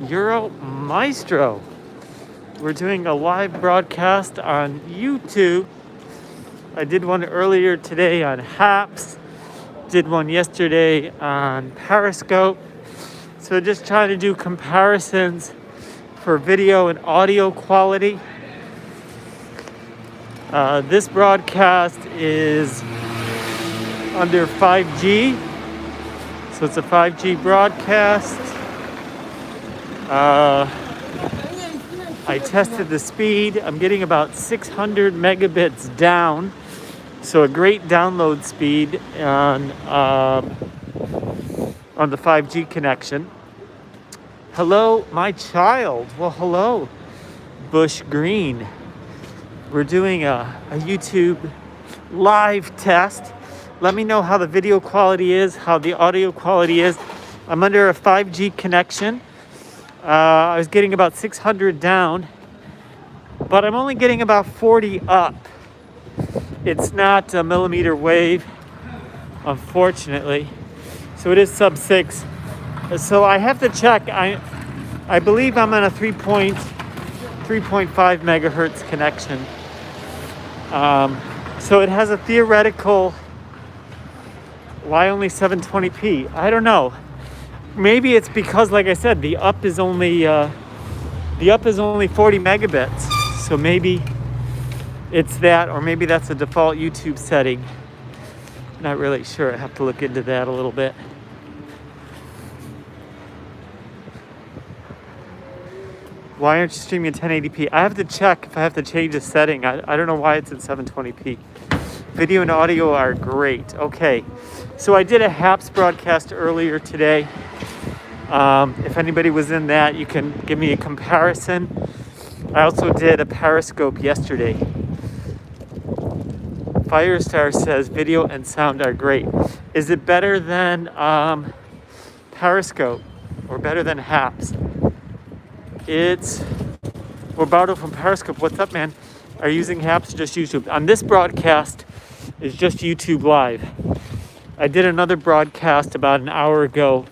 Maestro. We're doing a live broadcast on YouTube. I did one earlier today on Haps, did one yesterday on Periscope. So just trying to do comparisons for video and audio quality. This broadcast is under 5G, so it's a 5G broadcast. I tested the speed. I'm getting about 600 megabits down, so a great download speed on the 5G connection. Hello, my child. Well, hello, Bush Green. We're doing a YouTube live test. Let me know how the video quality is, how the audio quality is. I'm under a 5G connection. I was getting about 600 down, but I'm only getting about 40 up. It's not a millimeter wave, unfortunately. So it is sub 6. So I have to check. I believe I'm on a 3.5 megahertz connection. So it has a theoretical, why only 720p? I don't know. Maybe it's because, like I said, the up is only 40 megabits. So maybe it's that, or maybe that's a default YouTube setting. Not really sure. I have to look into that a little bit. Why aren't you streaming in 1080p? I have to check if I have to change a setting. I don't know why it's in 720p. Video and audio are great. Okay, so I did a Haps broadcast earlier today. If anybody was in that, you can give me a comparison. I also did a Periscope yesterday. Firestar says video and sound are great. Is it better than Periscope or better than Haps? It's Roberto from Periscope. What's up, man? Are you using Haps or just YouTube? On this broadcast, it's just YouTube Live. I did another broadcast about an hour ago,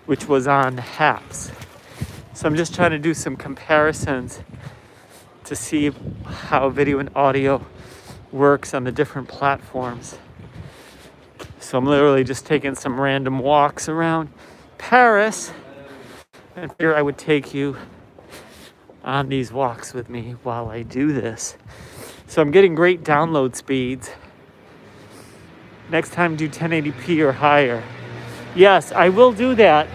which was on Haps. So I'm just trying to do some comparisons to see how video and audio works on the different platforms. So I'm literally just taking some random walks around Paris, and here I would take you on these walks with me while I do this. So I'm getting great download speeds. Next time do 1080p or higher. Yes, I will do that.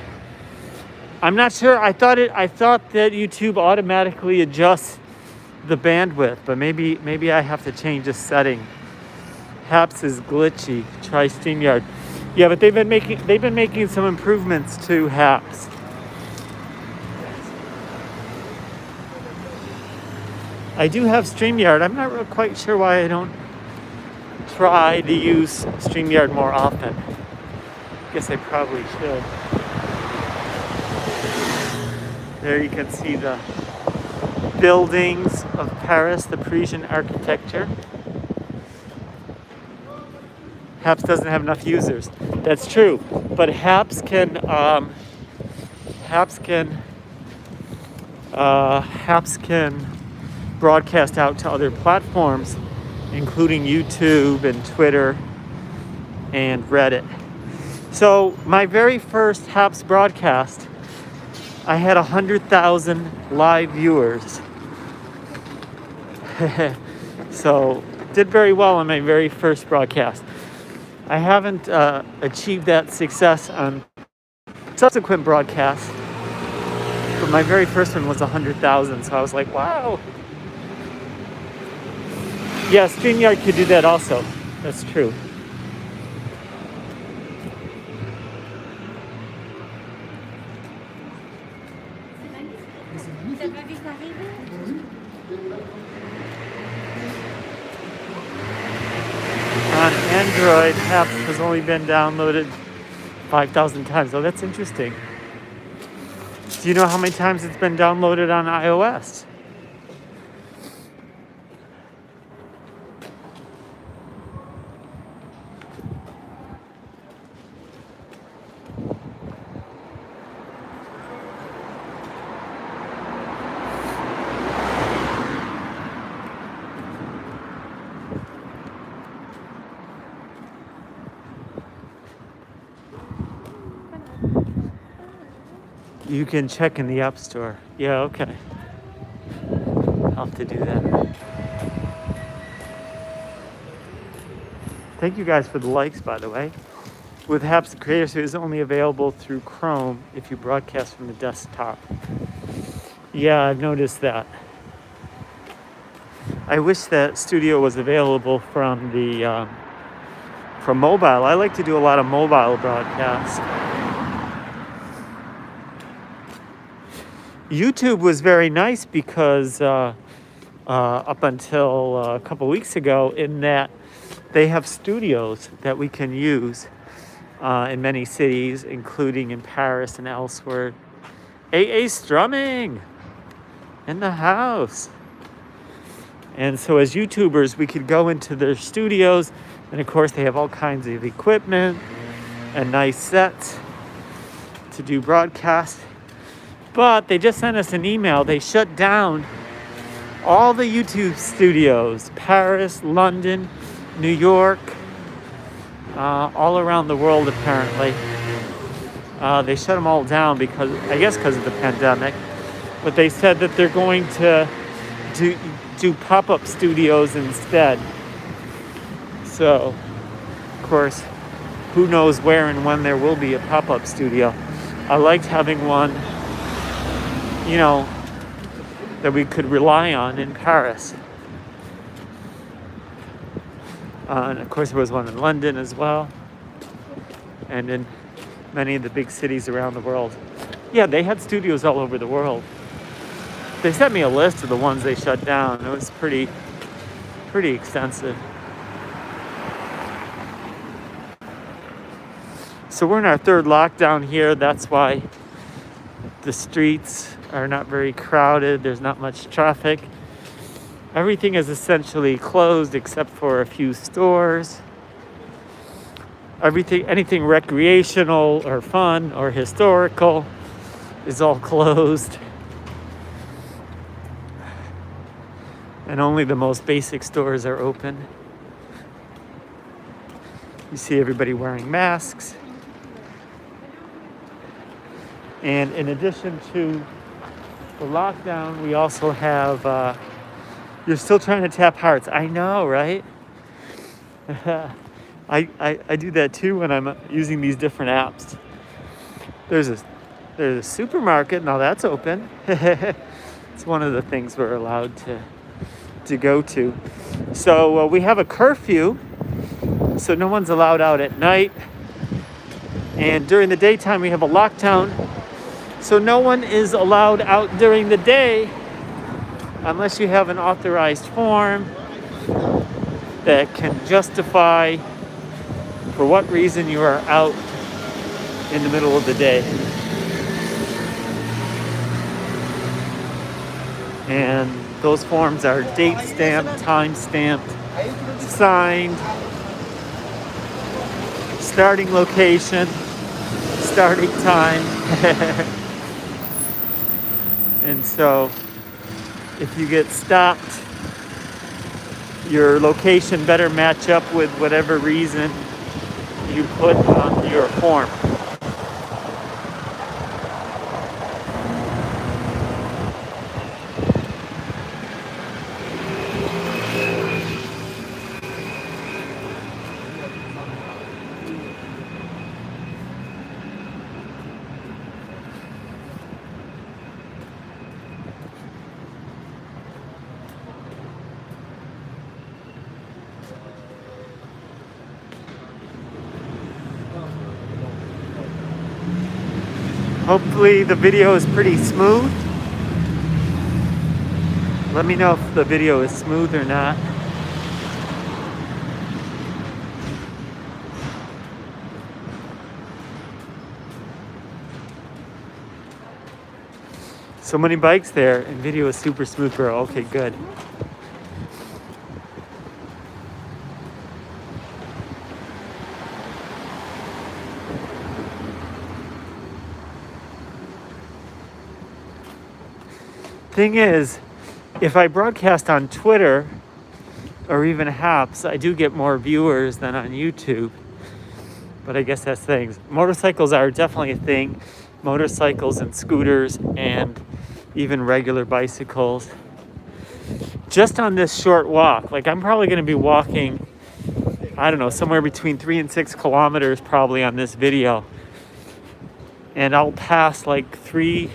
I'm not sure. I thought that YouTube automatically adjusts the bandwidth, but maybe I have to change a setting. Haps is glitchy. Try StreamYard. Yeah, but they've been making some improvements to Haps. I do have StreamYard. I'm not quite sure why I don't try to use StreamYard more often. Guess I probably should. There you can see the buildings of Paris, the Parisian architecture. Haps doesn't have enough users. That's true, but Haps can broadcast out to other platforms, including YouTube and Twitter and Reddit. So my very first Haps broadcast, I had 100,000 live viewers. So did very well on my very first broadcast. I haven't achieved that success on subsequent broadcasts, but my very first one was 100,000. So I was like, wow. Yeah, StreamYard could do that also. That's true. On Android, Haps has only been downloaded 5,000 times. Oh, that's interesting. Do you know how many times it's been downloaded on iOS? You can check in the App Store. Yeah, okay. I'll have to do that. Thank you guys for the likes, by the way. With Apps, the Creator Suite is only available through Chrome if you broadcast from the desktop. Yeah, I've noticed that. I wish that Studio was available from the from mobile. I like to do a lot of mobile broadcasts. YouTube was very nice because up until a couple weeks ago, in that they have studios that we can use in many cities, including in Paris and elsewhere. AA Strumming in the house. And so as YouTubers, we could go into their studios, and of course they have all kinds of equipment and nice sets to do broadcasts. But they just sent us an email. They shut down all the YouTube studios, Paris, London, New York, all around the world apparently. They shut them all down because of the pandemic. But they said that they're going to do pop-up studios instead. So, of course, who knows where and when there will be a pop-up studio. I liked having one, that we could rely on in Paris. And of course there was one in London as well, and in many of the big cities around the world. Yeah, they had studios all over the world. They sent me a list of the ones they shut down. It was pretty extensive. So we're in our third lockdown here. That's why the streets are not very crowded. There's not much traffic. Everything is essentially closed except for a few stores. Anything recreational or fun or historical is all closed. And only the most basic stores are open. You see everybody wearing masks. And in addition to the lockdown, we also have, you're still trying to tap hearts. I know, right? I do that too when I'm using these different apps. There's a supermarket, now that's open. It's one of the things we're allowed to go to. So we have a curfew, so no one's allowed out at night. And during the daytime we have a lockdown, so no one is allowed out during the day unless you have an authorized form that can justify for what reason you are out in the middle of the day. And those forms are date stamped, time stamped, signed, starting location, starting time. And so if you get stopped, your location better match up with whatever reason you put on your form. Hopefully the video is pretty smooth. Let me know if the video is smooth or not. So many bikes there, and video is super smooth, bro. Okay, good. Thing is, if I broadcast on Twitter or even Haps, I do get more viewers than on YouTube. But I guess that's things. Motorcycles are definitely a thing. motorcycles and scooters and even regular bicycles. Just on this short walk, like I'm probably going to be walking, I don't know, somewhere between 3 and 6 kilometers probably on this video. And I'll pass like three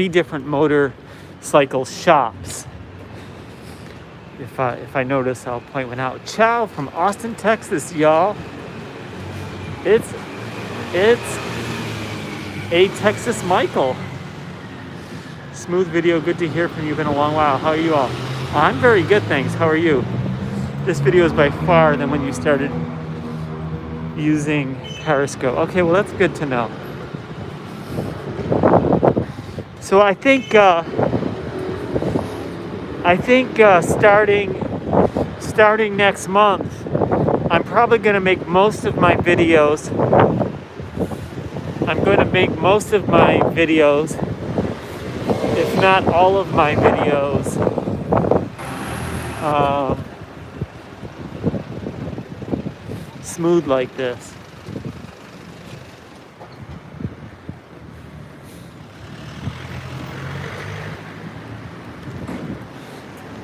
different motorcycle shops. If I notice, I'll point one out. Ciao from Austin, Texas, y'all. It's a Texas Michael. Smooth video, good to hear from you. Been a long while. How are you all? I'm very good, thanks. How are you? This video is by far than when you started using Periscope. Okay, well that's good to know. So I think starting next month, I'm probably going to make most of my videos. If not all of my videos, smooth like this.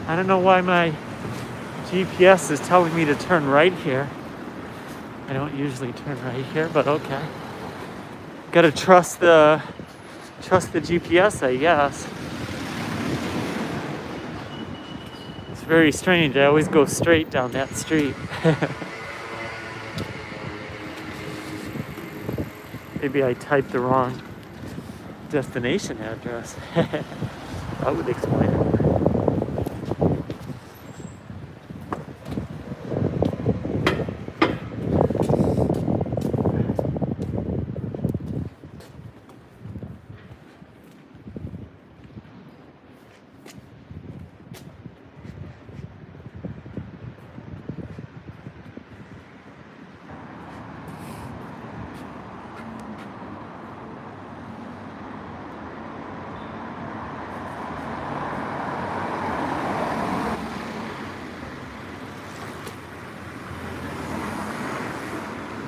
I don't know why my GPS is telling me to turn right here. I don't usually turn right here, but okay. Gotta trust the GPS, I guess. It's very strange. I always go straight down that street. Maybe I typed the wrong destination address. That would explain it.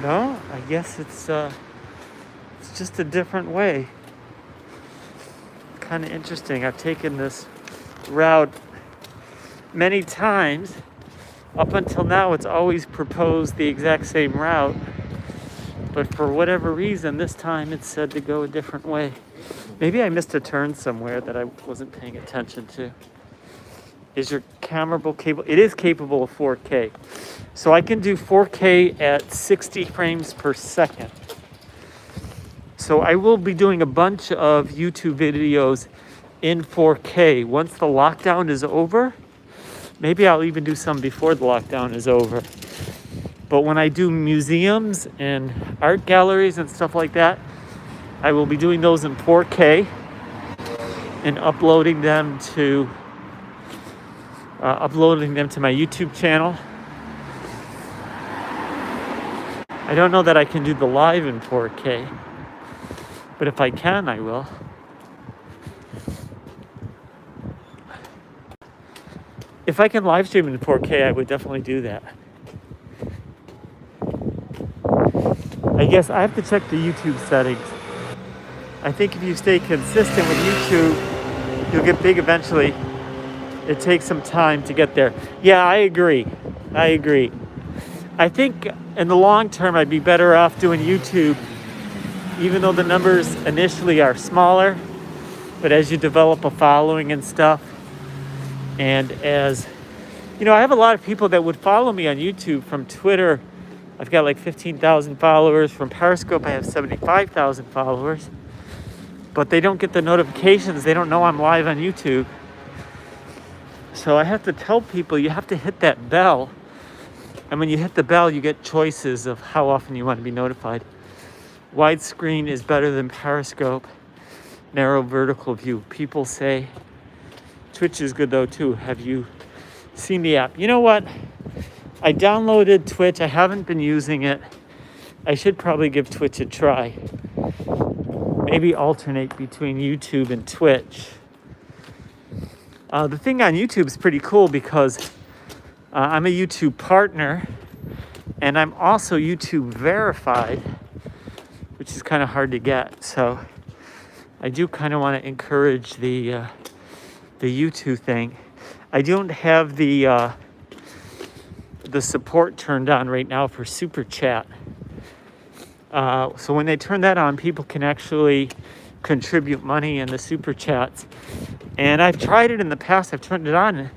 No, I guess it's just a different way. Kind of interesting. I've taken this route many times. Up until now, it's always proposed the exact same route. But for whatever reason, this time it said to go a different way. Maybe I missed a turn somewhere that I wasn't paying attention to. Is your camera capable? It is capable of 4K. So I can do 4K at 60 frames per second. So I will be doing a bunch of YouTube videos in 4K. Once the lockdown is over, maybe I'll even do some before the lockdown is over. But when I do museums and art galleries and stuff like that, I will be doing those in 4K and uploading them to my YouTube channel. I don't know that I can do the live in 4K, but if I can, I will. If I can live stream in 4K, I would definitely do that. I guess I have to check the YouTube settings. I think if you stay consistent with YouTube, you'll get big eventually. It takes some time to get there. Yeah, I agree. I think in the long term, I'd be better off doing YouTube, even though the numbers initially are smaller. But as you develop a following and stuff, and as, you know, I have a lot of people that would follow me on YouTube from Twitter. I've got like 15,000 followers. From Periscope, I have 75,000 followers. But they don't get the notifications. They don't know I'm live on YouTube. So I have to tell people, you have to hit that bell. And when you hit the bell, you get choices of how often you want to be notified. Widescreen is better than Periscope. Narrow vertical view. People say Twitch is good though too. Have you seen the app? You know what? I downloaded Twitch. I haven't been using it. I should probably give Twitch a try. Maybe alternate between YouTube and Twitch. The thing on YouTube is pretty cool because I'm a YouTube partner and I'm also YouTube verified, which is kind of hard to get. So I do kind of want to encourage the YouTube thing. I don't have the support turned on right now for Super Chat. So when they turn that on, people can actually contribute money in the Super Chats. And I've tried it in the past. I've turned it on,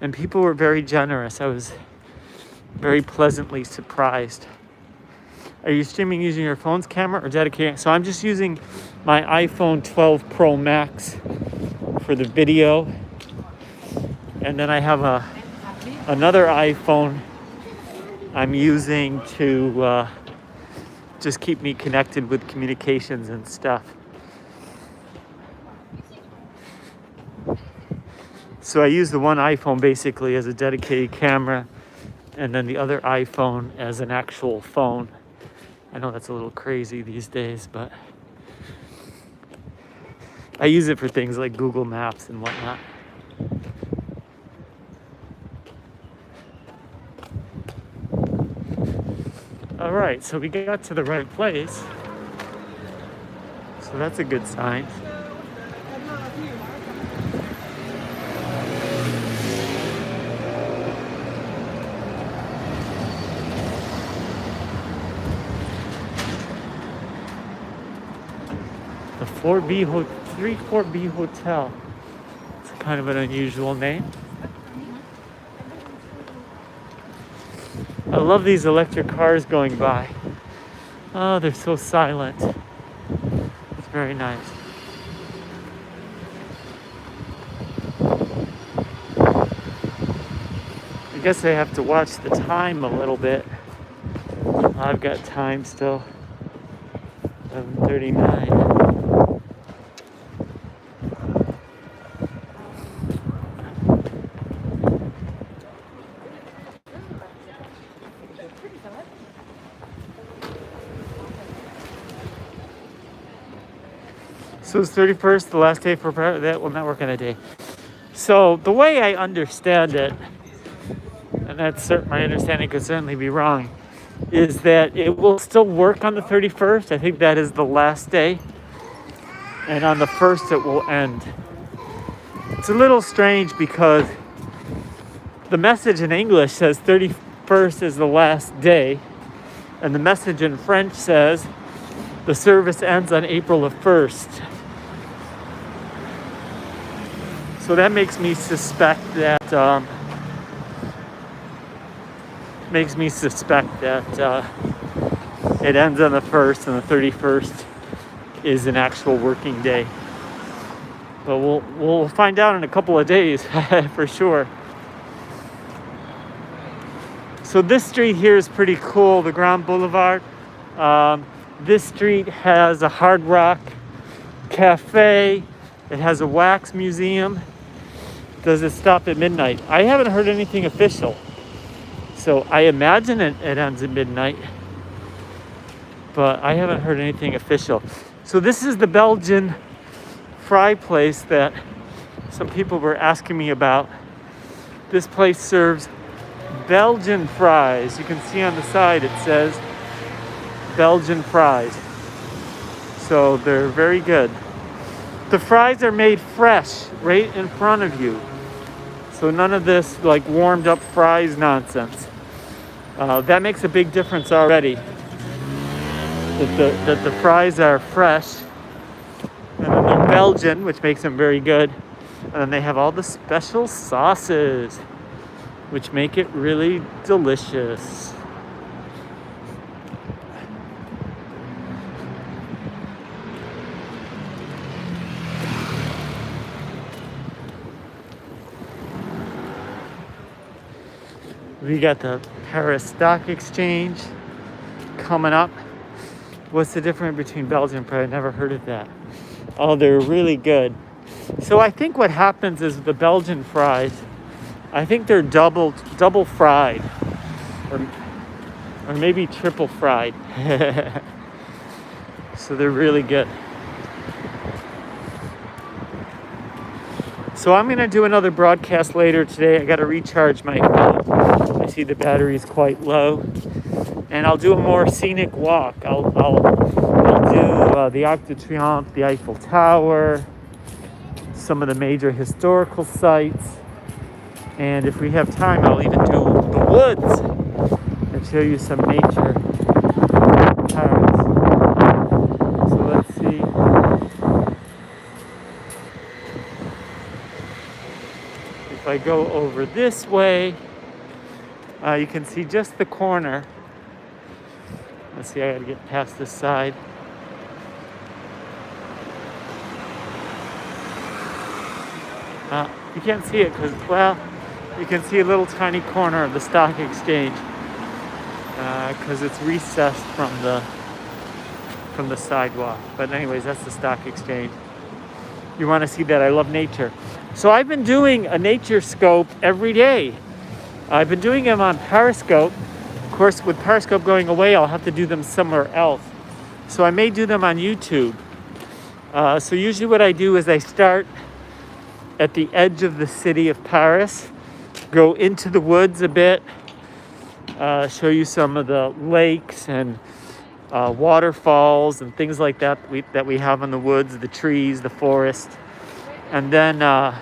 and people were very generous. I was very pleasantly surprised. Are you streaming using your phone's camera or dedicating? So I'm just using my iPhone 12 Pro Max for the video. And then I have another iPhone I'm using to just keep me connected with communications and stuff. So I use the one iPhone basically as a dedicated camera, and then the other iPhone as an actual phone. I know that's a little crazy these days, but I use it for things like Google Maps and whatnot. All right, so we got to the right place. So that's a good sign. The 34B Hotel. It's kind of an unusual name. I love these electric cars going by. Oh, they're so silent. It's very nice. I guess I have to watch the time a little bit. I've got time still. 11:39. So it's 31st, the last day for that will not work on that day. So the way I understand it, and my understanding could certainly be wrong, is that it will still work on the 31st. I think that is the last day. And on the 1st it will end. It's a little strange because the message in English says 31st is the last day. And the message in French says the service ends on April the 1st. So that makes me suspect that it ends on the 1st and the 31st is an actual working day. But we'll find out in a couple of days for sure. So this street here is pretty cool, the Grand Boulevard. This street has a Hard Rock Cafe. It has a wax museum. Does it stop at midnight? I haven't heard anything official. So I imagine it ends at midnight. But I haven't heard anything official. So this is the Belgian fry place that some people were asking me about. This place serves Belgian fries. You can see on the side it says Belgian fries. So they're very good. The fries are made fresh right in front of you. So none of this like warmed up fries nonsense. That makes a big difference already. That the fries are fresh. And then they're Belgian, which makes them very good. And then they have all the special sauces, which make it really delicious. We got the Paris Stock Exchange coming up. What's the difference between Belgian fries? I never heard of that. Oh, they're really good. So I think what happens is the Belgian fries, I think they're double fried, or maybe triple fried. So they're really good. So I'm gonna do another broadcast later today. I gotta recharge my phone. I see the battery is quite low, and I'll do a more scenic walk. I'll do the Arc de Triomphe, the Eiffel Tower, some of the major historical sites. And if we have time, I'll even do the woods and show you some nature in Paris. So let's see. If I go over this way, you can see just the corner. Let's see, I gotta get past this side. You can't see it because, well, you can see a little tiny corner of the stock exchange because it's recessed from the sidewalk. But anyways, that's the stock exchange. You want to see that? I love nature. So I've been doing a nature scope every day. I've been doing them on Periscope. Of course, with Periscope going away, I'll have to do them somewhere else. So I may do them on YouTube. So usually what I do is I start at the edge of the city of Paris, go into the woods a bit, show you some of the lakes and waterfalls and things like that that we have in the woods, the trees, the forest. And then the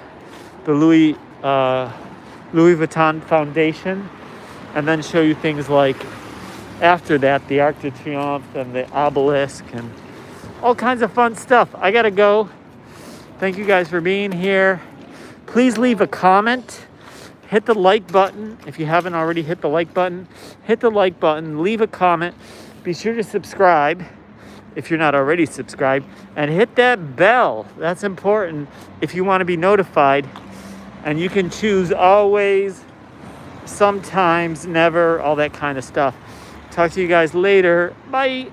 Louis Vuitton Foundation, and then show you things like, after that, the Arc de Triomphe and the obelisk and all kinds of fun stuff. I gotta go. Thank you guys for being here. Please leave a comment. Hit the like button. If you haven't already hit the like button, hit the like button, leave a comment. Be sure to subscribe if you're not already subscribed, and hit that bell. That's important if you want to be notified. And you can choose always, sometimes, never, all that kind of stuff. Talk to you guys later. Bye.